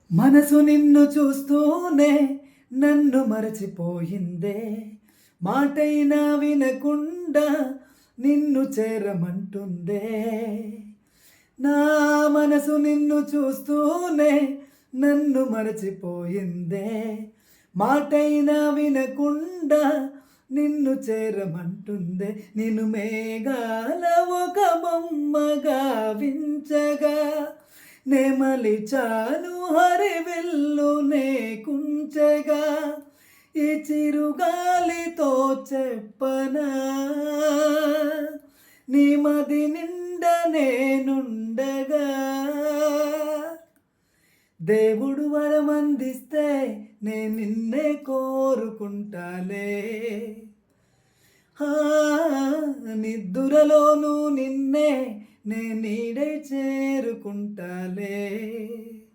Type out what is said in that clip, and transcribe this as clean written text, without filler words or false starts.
మనసు నిన్ను చూస్తూనే నన్ను మరచిపోయిందే, మాటైనా వినకుండా నిన్ను చేరమంటుందే. నా మనసు నిన్ను చూస్తూనే నన్ను మరచిపోయిందే, మాటైనా వినకుండా నిన్ను చేరమంటుందే. నిన్ను మేఘాల ఒక బొమ్మగా వించగా నెమలిచాను హరివిల్లునే కుంచెగా, ఈ చిరుగాలితో చెప్పనా నీ మది నిండా నేనుండగా. దేవుడు వరమందిస్తే నేను నిన్నే కోరుకుంటాలే, నిద్దురలోను నిన్నే నే నీడై చేరుకుంటాలే.